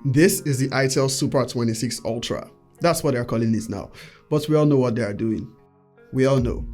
This is the itel Super 26 Ultra. That's what they're calling it now. But we all know what they are doing. We all know.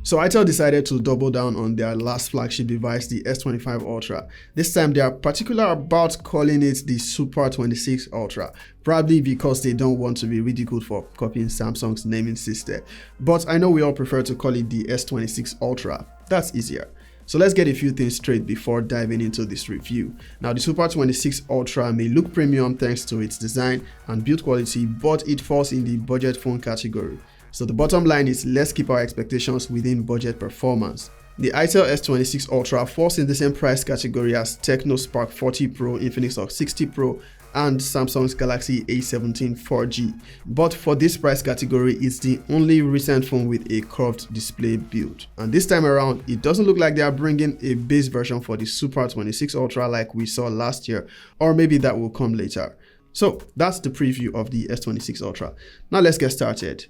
So itel decided to double down on their last flagship device, the S25 Ultra. This time they are particular about calling it the Super 26 Ultra, probably because they don't want to be ridiculed for copying Samsung's naming system. But I know we all prefer to call it the S26 Ultra. That's easier. So let's get a few things straight before diving into this review. Now, the Super 26 Ultra may look premium thanks to its design and build quality, but it falls in the budget phone category. So the bottom line is, let's keep our expectations within budget performance. The itel S26 Ultra falls in the same price category as Tecno Spark 40 Pro, Infinix Hot 60 Pro, and Samsung's Galaxy A17 4G. But for this price category, it's the only recent phone with a curved display build. And this time around, it doesn't look like they are bringing a base version for the Super 26 Ultra like we saw last year, or maybe that will come later. So that's the preview of the S26 Ultra. Now let's get started.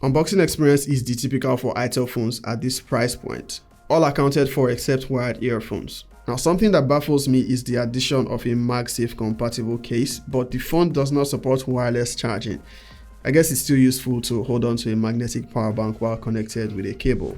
Unboxing experience is the typical for itel phones at this price point, all accounted for except wired earphones. Now, something that baffles me is the addition of a MagSafe compatible case, but the phone does not support wireless charging. I guess it's still useful to hold on to a magnetic power bank while connected with a cable.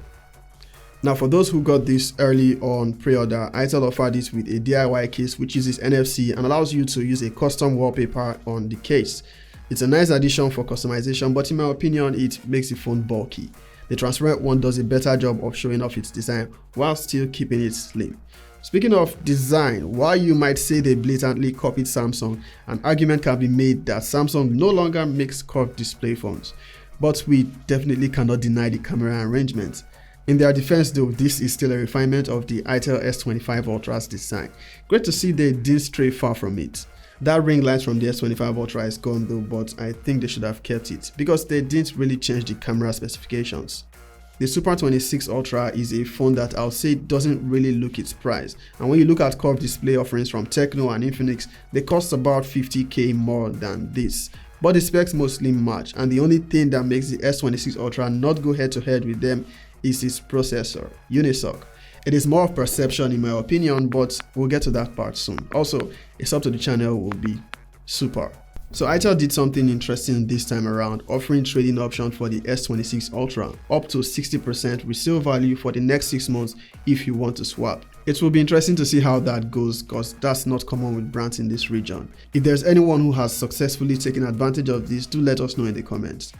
Now, for those who got this early on pre-order, itel offered it with a DIY case which uses NFC and allows you to use a custom wallpaper on the case. It's a nice addition for customization, but in my opinion, it makes the phone bulky. The transparent one does a better job of showing off its design while still keeping it slim. Speaking of design, while you might say they blatantly copied Samsung, an argument can be made that Samsung no longer makes curved display phones. But we definitely cannot deny the camera arrangement. In their defense though, this is still a refinement of the itel S25 Ultra's design. Great to see they didn't stray far from it. That ring light from the S25 Ultra is gone though, but I think they should have kept it because they didn't really change the camera specifications. The Super 26 Ultra is a phone that I'll say doesn't really look its price, and when you look at curved display offerings from Tecno and Infinix, they cost about 50k more than this. But the specs mostly match, and the only thing that makes the S26 Ultra not go head to head with them is its processor, Unisoc. It is more of perception in my opinion, but we'll get to that part soon. Also, a sub to the channel will be super. So itel did something interesting this time around, offering trading option for the S26 Ultra, up to 60% resale value for the next 6 months if you want to swap. It will be interesting to see how that goes because that's not common with brands in this region. If there's anyone who has successfully taken advantage of this, do let us know in the comments.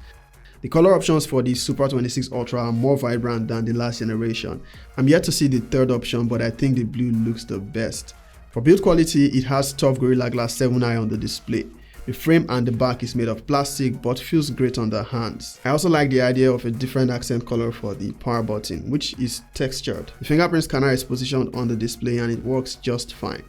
The color options for the Super 26 Ultra are more vibrant than the last generation. I'm yet to see the third option, but I think the blue looks the best. For build quality, it has tough Gorilla Glass 7i on the display. The frame and the back is made of plastic but feels great on the hands. I also like the idea of a different accent color for the power button, which is textured. The fingerprint scanner is positioned on the display and it works just fine.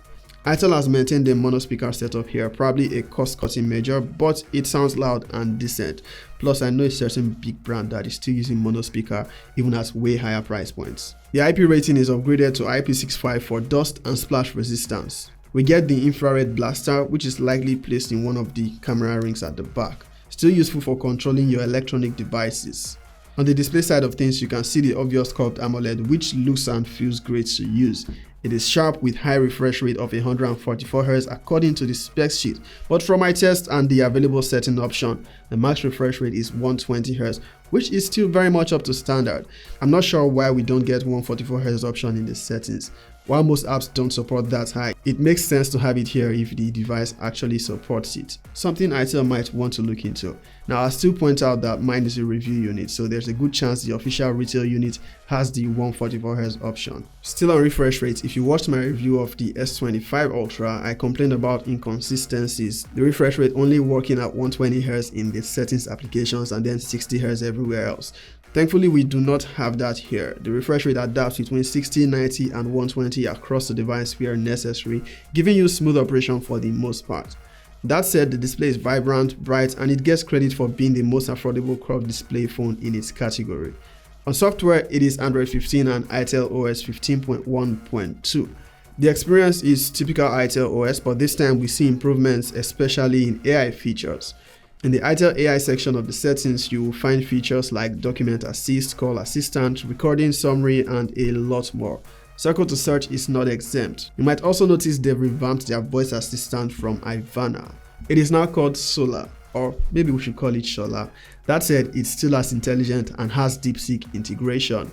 itel has maintained a mono speaker setup here, probably a cost-cutting measure, but it sounds loud and decent. Plus, I know a certain big brand that is still using mono speaker even at way higher price points. The IP rating is upgraded to IP65 for dust and splash resistance. We get the infrared blaster, which is likely placed in one of the camera rings at the back. Still useful for controlling your electronic devices. On the display side of things, you can see the obvious curved AMOLED, which looks and feels great to use. It is sharp with high refresh rate of 144Hz according to the spec sheet, but from my test and the available setting option, the max refresh rate is 120Hz, which is still very much up to standard. I'm not sure why we don't get 144Hz option in the settings. While most apps don't support that high, it makes sense to have it here if the device actually supports it. Something itel might want to look into. Now, I'll still point out that mine is a review unit, so there's a good chance the official retail unit has the 144Hz option. Still on refresh rate, if you watched my review of the S25 Ultra, I complained about inconsistencies. The refresh rate only working at 120Hz in the settings applications and then 60Hz everywhere else. Thankfully, we do not have that here. The refresh rate adapts between 60, 90 and 120 across the device where necessary, giving you smooth operation for the most part. That said, the display is vibrant, bright, and it gets credit for being the most affordable curved display phone in its category. On software, it is Android 15 and itel OS 15.1.2. The experience is typical itel OS, but this time we see improvements, especially in AI features. In the itel AI section of the settings, you will find features like document assist, call assistant, recording summary, and a lot more. Circle to search is not exempt. You might also notice they've revamped their voice assistant from Ivana. It is now called Solar, or maybe we should call it Shola. That said, it's still as intelligent and has DeepSeek integration.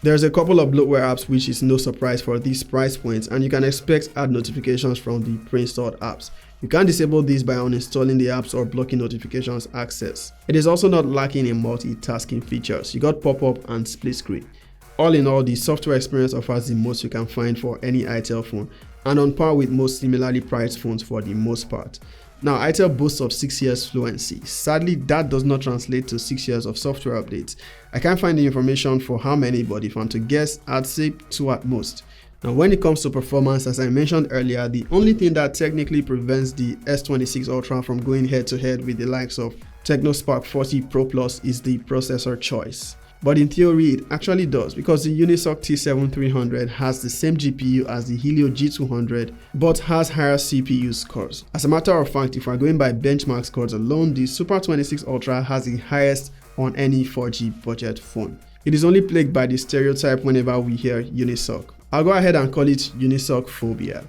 There's a couple of bloatware apps which is no surprise for these price points, and you can expect ad notifications from the pre-installed apps. You can disable these by uninstalling the apps or blocking notifications access. It is also not lacking in multitasking features. You got pop-up and split screen. All in all, the software experience offers the most you can find for any itel phone, and on par with most similarly priced phones for the most part. Now, itel boasts of 6 years fluency. Sadly, that does not translate to 6 years of software updates. I can't find the information for how many, but if I'm to guess, I'd say 2 at most. Now, when it comes to performance, as I mentioned earlier, the only thing that technically prevents the S26 Ultra from going head-to-head with the likes of Technospark 40 Pro Plus is the processor choice. But in theory, it actually does, because the Unisoc T7300 has the same GPU as the Helio G200, but has higher CPU scores. As a matter of fact, if we're going by benchmark scores alone, the Super 26 Ultra has the highest on any 4G budget phone. It is only plagued by the stereotype whenever we hear Unisoc. I'll go ahead and call it Unisoc phobia.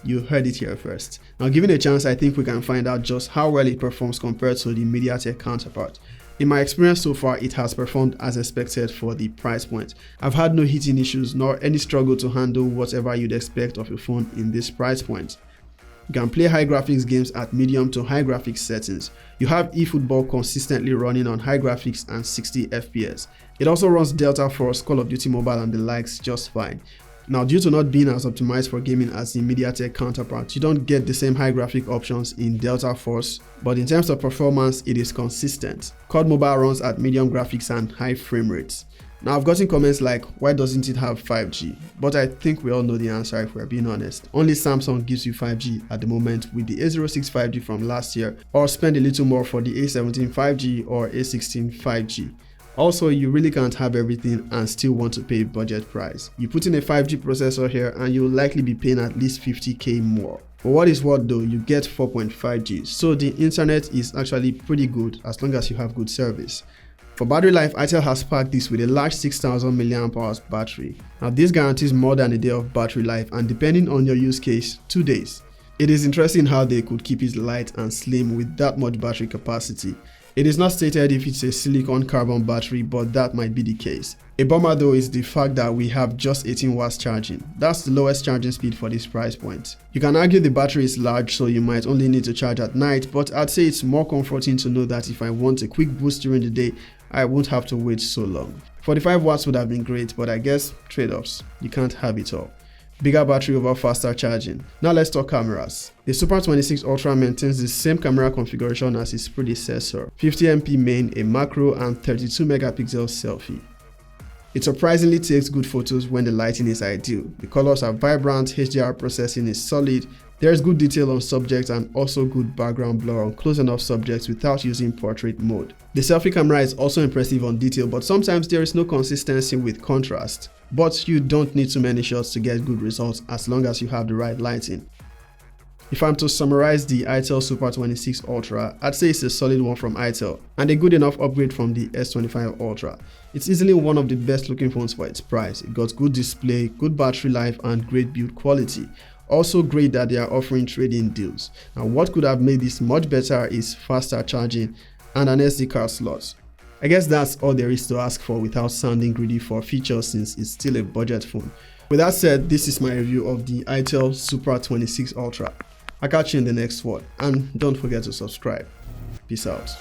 You heard it here first. Now, given a chance, I think we can find out just how well it performs compared to the MediaTek counterpart. In my experience so far, it has performed as expected for the price point. I've had no heating issues nor any struggle to handle whatever you'd expect of a phone in this price point. You can play high graphics games at medium to high graphics settings. You have eFootball consistently running on high graphics and 60 FPS. It also runs Delta Force, Call of Duty Mobile and the likes just fine. Now, due to not being as optimized for gaming as the MediaTek counterpart, you don't get the same high graphic options in Delta Force, but in terms of performance, it is consistent. COD Mobile runs at medium graphics and high frame rates. Now, I've gotten comments like, why doesn't it have 5G? But I think we all know the answer if we're being honest. Only Samsung gives you 5G at the moment with the A06 5G from last year, or spend a little more for the A17 5G or A16 5G. Also, you really can't have everything and still want to pay budget price. You put in a 5G processor here and you'll likely be paying at least 50k more. For what is what though, you get 4.5G, so the internet is actually pretty good as long as you have good service. For battery life, itel has packed this with a large 6000 mAh battery. Now, this guarantees more than a day of battery life, and depending on your use case, 2 days. It is interesting how they could keep it light and slim with that much battery capacity. It is not stated if it's a silicon carbon battery, but that might be the case. A bummer though is the fact that we have just 18 watts charging. That's the lowest charging speed for this price point. You can argue the battery is large, so you might only need to charge at night, but I'd say it's more comforting to know that if I want a quick boost during the day, I won't have to wait so long. 45 watts would have been great, but I guess trade-offs. You can't have it all. Bigger battery over faster charging. Now let's talk cameras. The Super 26 Ultra maintains the same camera configuration as its predecessor. 50MP main, a macro and 32 megapixel selfie. It surprisingly takes good photos when the lighting is ideal. The colors are vibrant, HDR processing is solid, there is good detail on subjects and also good background blur on close enough subjects without using portrait mode. The selfie camera is also impressive on detail, but sometimes there is no consistency with contrast. But you don't need too many shots to get good results as long as you have the right lighting. If I'm to summarize the itel Super 26 Ultra, I'd say it's a solid one from itel and a good enough upgrade from the S25 Ultra. It's easily one of the best looking phones for its price. It got good display, good battery life and great build quality. Also great that they are offering trade-in deals. Now, what could have made this much better is faster charging and an SD card slot. I guess that's all there is to ask for without sounding greedy for features since it's still a budget phone. With that said, this is my review of the itel Super 26 Ultra. I'll catch you in the next one, and don't forget to subscribe. Peace out.